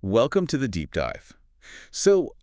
Welcome to the deep dive. So,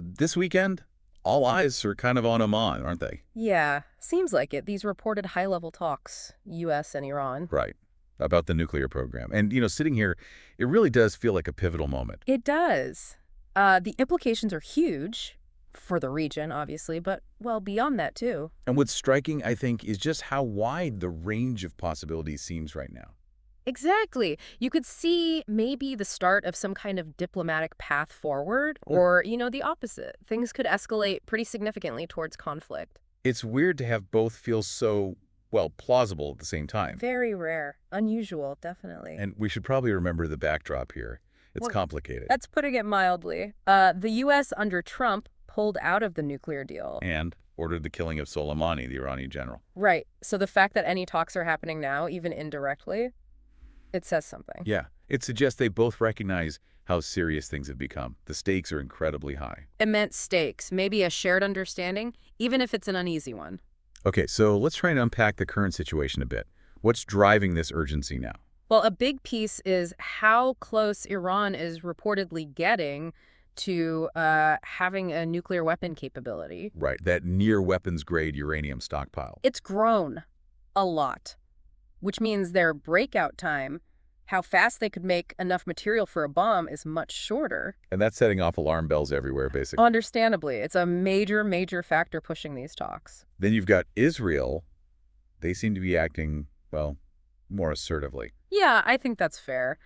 this weekend, all eyes are kind of on Oman, aren't they? Yeah, seems like it. These reported high-level talks, U.S. and Iran. Right. About the nuclear program. And, sitting here, it really does feel like a pivotal moment. It does. The implications are huge for the region, obviously, but, well, beyond that, too. And what's striking, I think, is just how wide the range of possibilities seems right now. Exactly. You could see maybe the start of some kind of diplomatic path forward, Hmm. or, the opposite. Things could escalate pretty significantly towards conflict. It's weird to have both feel so, well, plausible at the same time. Very rare. Unusual, definitely. And we should probably remember the backdrop here. It's Well, complicated. that's putting it mildly. The U.S. under Trump pulled out of the nuclear deal. And ordered the killing of Soleimani, the Iranian general. Right. So the fact that any talks are happening now, even indirectly, it says something. Yeah, it suggests they both recognize how serious things have become. The stakes are incredibly high. Immense stakes, maybe a shared understanding, even if it's an uneasy one. Okay, so let's try and unpack the current situation a bit. What's driving this urgency now? Well, a big piece is how close Iran is reportedly getting to having a nuclear weapon capability. Right, that near weapons-grade uranium stockpile. It's grown a lot, which means their breakout time, how fast they could make enough material for a bomb, is much shorter. And that's setting off alarm bells everywhere, basically. Understandably, it's a major, major factor pushing these talks. Then you've got Israel. They seem to be acting, well, more assertively. Yeah, I think that's fair.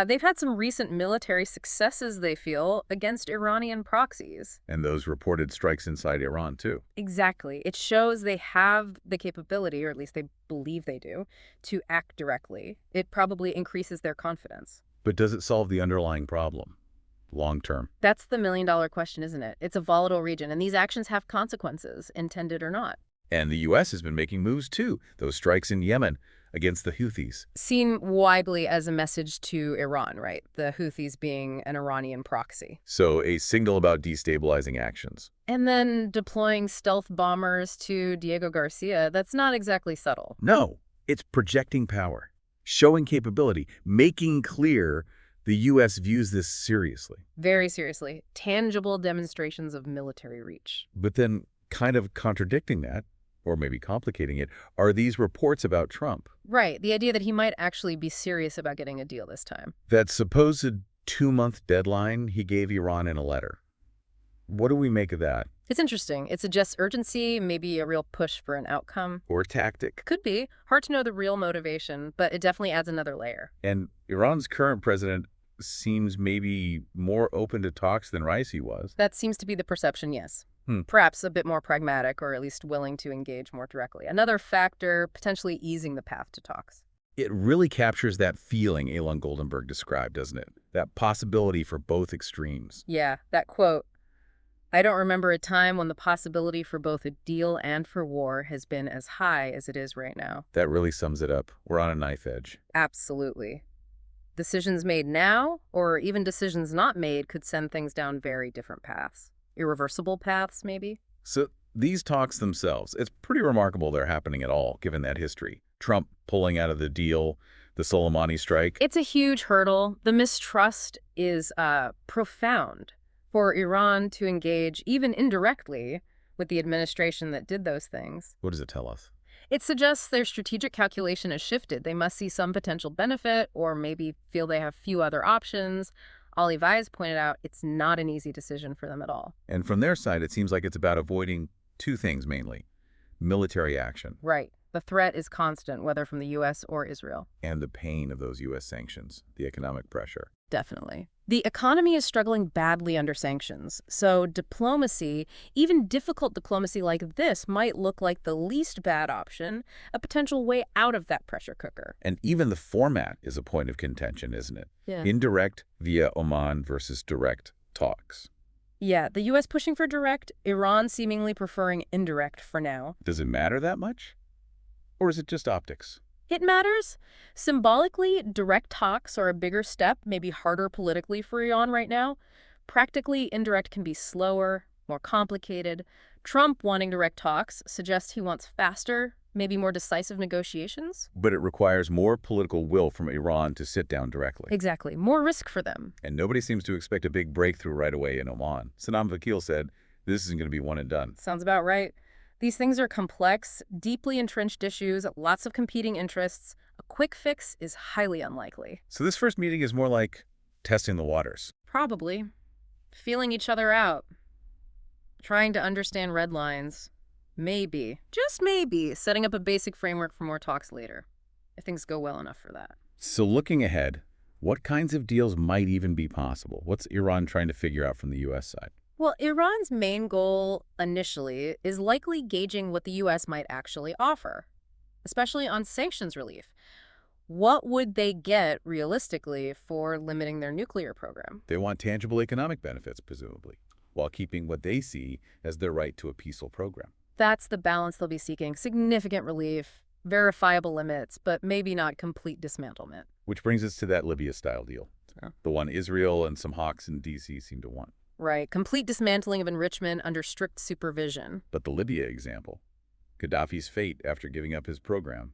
They've had some recent military successes, they feel, against Iranian proxies. And those reported strikes inside Iran, too. Exactly. It shows they have the capability, or at least they believe they do, to act directly. It probably increases their confidence. But does it solve the underlying problem, long term? That's the million-dollar question, isn't it? It's a volatile region, and these actions have consequences, intended or not. And the U.S. has been making moves, too. Those strikes in Yemen against the Houthis. Seen widely as a message to Iran, right? The Houthis being an Iranian proxy. So a signal about destabilizing actions. And then deploying stealth bombers to Diego Garcia, that's not exactly subtle. No, it's projecting power, showing capability, making clear the U.S. views this seriously. Very seriously. Tangible demonstrations of military reach. But then, kind of contradicting that, or maybe complicating it, are these reports about Trump. Right, the idea that he might actually be serious about getting a deal this time. That supposed 2-month deadline he gave Iran in a letter. What do we make of that? It's interesting. It suggests urgency, maybe a real push for an outcome. Or tactic? Could be. Hard to know the real motivation, but it definitely adds another layer. And Iran's current president seems maybe more open to talks than Raisi was. That seems to be the perception, yes. Hmm. Perhaps a bit more pragmatic, or at least willing to engage more directly. Another factor, potentially easing the path to talks. It really captures that feeling Elon Goldenberg described, doesn't it? That possibility for both extremes. Yeah, that quote, "I don't remember a time when the possibility for both a deal and for war has been as high as it is right now." That really sums it up. We're on a knife edge. Absolutely. Decisions made now, or even decisions not made, could send things down very different paths. Irreversible paths, maybe? So these talks themselves, it's pretty remarkable they're happening at all, given that history. Trump pulling out of the deal, the Soleimani strike. It's a huge hurdle. The mistrust is profound. For Iran to engage, even indirectly, with the administration that did those things, What does it tell us? it suggests their strategic calculation has shifted. They must see some potential benefit, or maybe feel they have few other options. Ali Vai's pointed out it's not an easy decision for them at all. And from their side, it seems like it's about avoiding two things mainly. Military action Right. The threat is constant, whether from the U.S. or Israel. and the pain of those U.S. sanctions, the economic pressure. Definitely. The economy is struggling badly under sanctions, so diplomacy, even difficult diplomacy like this, might look like the least bad option, a potential way out of that pressure cooker. And even the format is a point of contention, isn't it? Yeah. Indirect via Oman versus direct talks. Yeah, the U.S. pushing for direct, Iran seemingly preferring indirect for now. Does it matter that much? Or is it just optics? It matters. Symbolically, direct talks are a bigger step, maybe harder politically for Iran right now. Practically, indirect can be slower, more complicated. Trump wanting direct talks suggests he wants faster, Maybe more decisive negotiations? But it requires more political will from Iran to sit down directly. Exactly. More risk for them. And nobody seems to expect a big breakthrough right away in Oman. Sanam Vakil said, this isn't going to be one and done. Sounds about right. These things are complex, deeply entrenched issues, lots of competing interests. A quick fix is highly unlikely. So this first meeting is more like testing the waters. Probably. Feeling each other out. Trying to understand red lines. Maybe, just maybe, setting up a basic framework for more talks later, if things go well enough for that. So looking ahead, what kinds of deals might even be possible? What's Iran trying to figure out from the U.S. side? Well, Iran's main goal initially is likely gauging what the U.S. might actually offer, especially on sanctions relief. What would they get, realistically, for limiting their nuclear program? They want tangible economic benefits, presumably, while keeping what they see as their right to a peaceful program. That's the balance they'll be seeking. Significant relief, verifiable limits, but maybe not complete dismantlement. Which brings us to that Libya-style deal. Yeah. The one Israel and some hawks in D.C. seem to want. Right. Complete dismantling of enrichment under strict supervision. But the Libya example, Gaddafi's fate after giving up his program,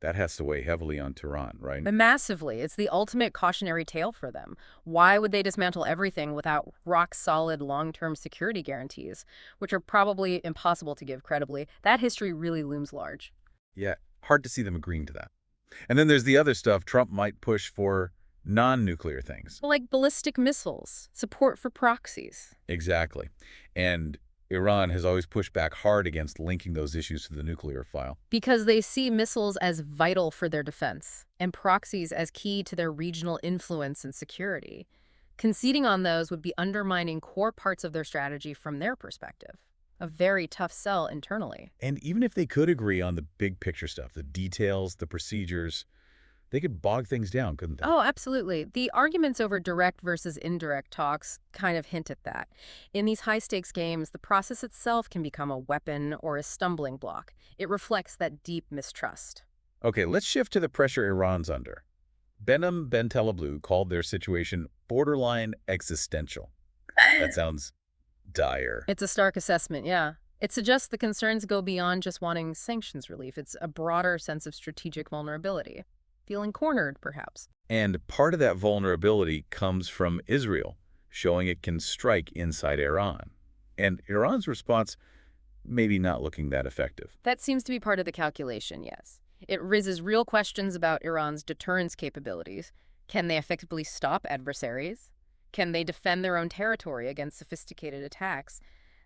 that has to weigh heavily on Tehran, right? Massively. It's the ultimate cautionary tale for them. Why would they dismantle everything without rock-solid long-term security guarantees, which are probably impossible to give credibly? That history really looms large. Yeah, hard to see them agreeing to that. And then there's the other stuff Trump might push for non-nuclear things. Like ballistic missiles, support for proxies. Exactly. And Iran has always pushed back hard against linking those issues to the nuclear file. Because they see missiles as vital for their defense and proxies as key to their regional influence and security. Conceding on those would be undermining core parts of their strategy from their perspective. A very tough sell internally. And even if they could agree on the big picture stuff, the details, the procedures, they could bog things down, couldn't they? Oh, absolutely. The arguments over direct versus indirect talks kind of hint at that. In these high-stakes games, the process itself can become a weapon or a stumbling block. It reflects that deep mistrust. Okay, let's shift to the pressure Iran's under. Behnam Ben Taleblu called their situation borderline existential. That sounds dire. It's a stark assessment, yeah. It suggests the concerns go beyond just wanting sanctions relief. It's a broader sense of strategic vulnerability. Feeling cornered, perhaps. And part of that vulnerability comes from Israel, showing it can strike inside Iran. And Iran's response maybe not looking that effective. That seems to be part of the calculation, yes. It raises real questions about Iran's deterrence capabilities. Can they effectively stop adversaries? Can they defend their own territory against sophisticated attacks?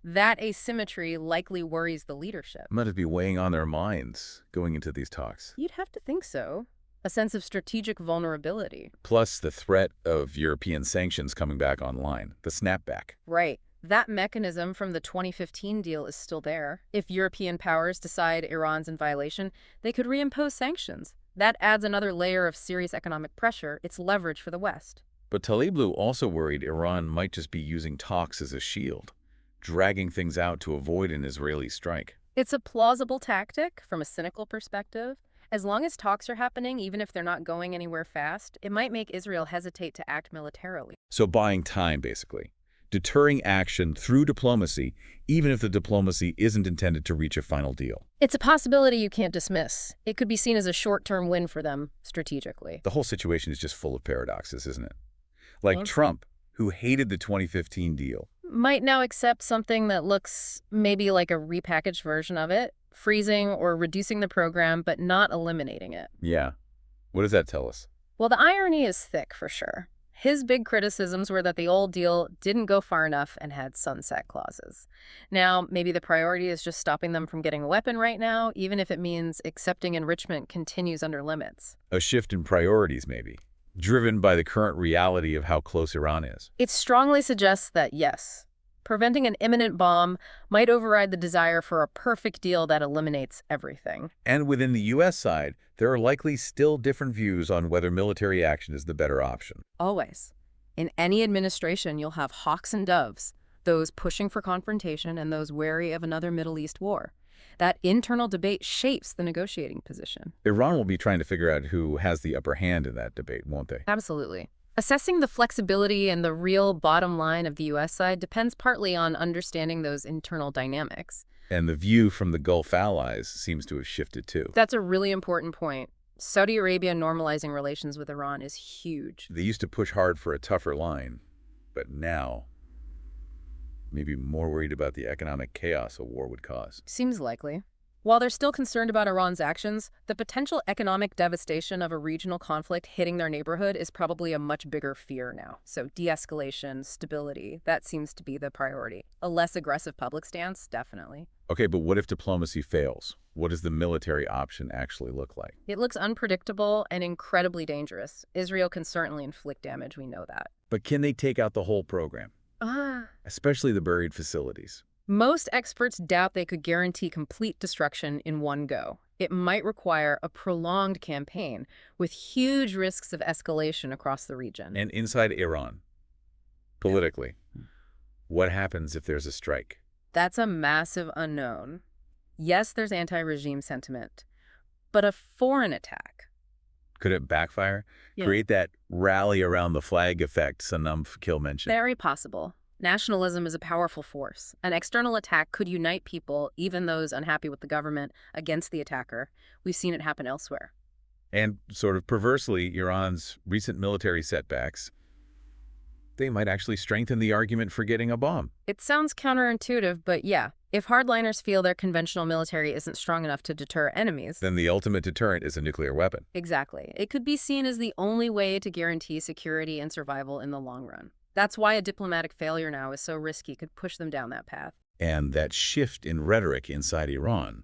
That asymmetry likely worries the leadership. Might be weighing on their minds going into these talks. You'd have to think so. A sense of strategic vulnerability. Plus the threat of European sanctions coming back online, the snapback. Right. That mechanism from the 2015 deal is still there. If European powers decide Iran's in violation, they could reimpose sanctions. That adds another layer of serious economic pressure. It's leverage for the West. But Taleblu also worried Iran might just be using talks as a shield, dragging things out to avoid an Israeli strike. It's a plausible tactic from a cynical perspective. As long as talks are happening, even if they're not going anywhere fast, it might make Israel hesitate to act militarily. So buying time, basically. Deterring action through diplomacy, even if the diplomacy isn't intended to reach a final deal. It's a possibility you can't dismiss. It could be seen as a short-term win for them, strategically. The whole situation is just full of paradoxes, isn't it? Like Trump, who hated the 2015 deal. Might now accept something that looks maybe like a repackaged version of it, freezing or reducing the program, but not eliminating it. Yeah. What does that tell us? Well, the irony is thick, for sure. His big criticisms were that the old deal didn't go far enough and had sunset clauses. Now, maybe the priority is just stopping them from getting a weapon right now, even if it means accepting enrichment continues under limits. A shift in priorities, maybe, driven by the current reality of how close Iran is. It strongly suggests that, yes, preventing an imminent bomb might override the desire for a perfect deal that eliminates everything. And within the U.S. side, there are likely still different views on whether military action is the better option. Always. In any administration, you'll have hawks and doves, those pushing for confrontation and those wary of another Middle East war. That internal debate shapes the negotiating position. Iran will be trying to figure out who has the upper hand in that debate, won't they? Absolutely. Assessing the flexibility and the real bottom line of the U.S. side depends partly on understanding those internal dynamics. And the view from the Gulf allies seems to have shifted too. That's a really important point. Saudi Arabia normalizing relations with Iran is huge. They used to push hard for a tougher line, but now maybe more worried about the economic chaos a war would cause. Seems likely. While they're still concerned about Iran's actions, the potential economic devastation of a regional conflict hitting their neighborhood is probably a much bigger fear now. So de-escalation, stability, that seems to be the priority. A less aggressive public stance, definitely. Okay, but what if diplomacy fails? What does the military option actually look like? It looks unpredictable and incredibly dangerous. Israel can certainly inflict damage, we know that. But can they take out the whole program? Especially the buried facilities. Most experts doubt they could guarantee complete destruction in one go. It might require a prolonged campaign with huge risks of escalation across the region. And inside Iran, politically, what happens if there's a strike? That's a massive unknown. Yes, there's anti-regime sentiment, but a foreign attack. Could it backfire? Yeah. Create that rally around the flag effect Sanam Fakil mentioned? Very possible. Nationalism is a powerful force. An external attack could unite people, even those unhappy with the government, against the attacker. We've seen it happen elsewhere. And sort of perversely, Iran's recent military setbacks, they might actually strengthen the argument for getting a bomb. It sounds counterintuitive, but yeah. If hardliners feel their conventional military isn't strong enough to deter enemies, Then the ultimate deterrent is a nuclear weapon. exactly. It could be seen as the only way to guarantee security and survival in the long run. That's why a diplomatic failure now is so risky, could push them down that path. And that shift in rhetoric inside Iran.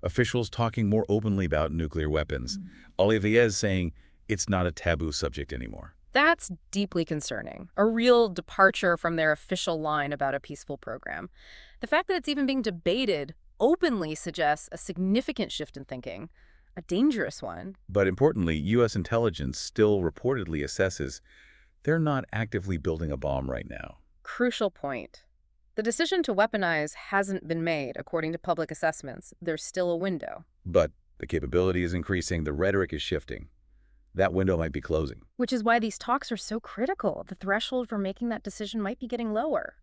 Officials talking more openly about nuclear weapons. Olivier saying it's not a taboo subject anymore. That's deeply concerning. A real departure from their official line about a peaceful program. The fact that it's even being debated openly suggests a significant shift in thinking, a dangerous one. But importantly, U.S. intelligence still reportedly assesses they're not actively building a bomb right now. Crucial point. The decision to weaponize hasn't been made, according to public assessments. There's still a window. But the capability is increasing, the rhetoric is shifting. That window might be closing. Which is why these talks are so critical. The threshold for making that decision might be getting lower.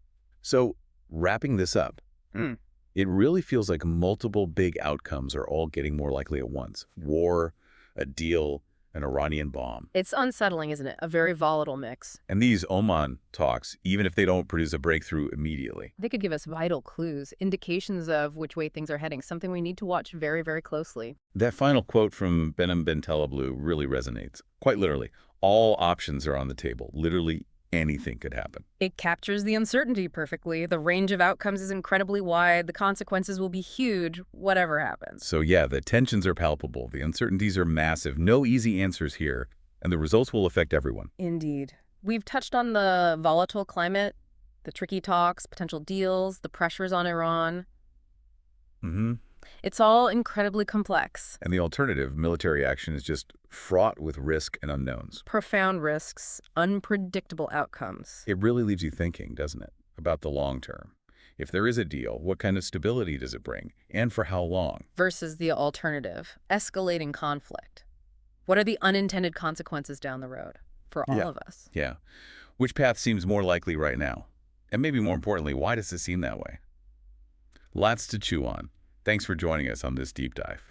So, wrapping this up, it really feels like multiple big outcomes are all getting more likely at once. War, a deal, an Iranian bomb. It's unsettling, isn't it? A very volatile mix. And these Oman talks, even if they don't produce a breakthrough immediately, They could give us vital clues, indications of which way things are heading, something we need to watch very, very closely. that final quote from Benem Ben Talablu really resonates. Quite literally, all options are on the table. Literally anything could happen. It captures the uncertainty perfectly. The range of outcomes is incredibly wide. The consequences will be huge, whatever happens. So yeah, the tensions are palpable. The uncertainties are massive. No easy answers here. And the results will affect everyone. Indeed. We've touched on the volatile climate, the tricky talks, potential deals, the pressures on Iran. It's all incredibly complex. And the alternative, military action, is just fraught with risk and unknowns. Profound risks, unpredictable outcomes. It really leaves you thinking, doesn't it, about the long term. If there is a deal, what kind of stability does it bring, and for how long? Versus the alternative, escalating conflict. What are the unintended consequences down the road for all of us? Yeah. Which path seems more likely right now? And maybe more importantly, why does it seem that way? Lots to chew on. Thanks for joining us on this deep dive.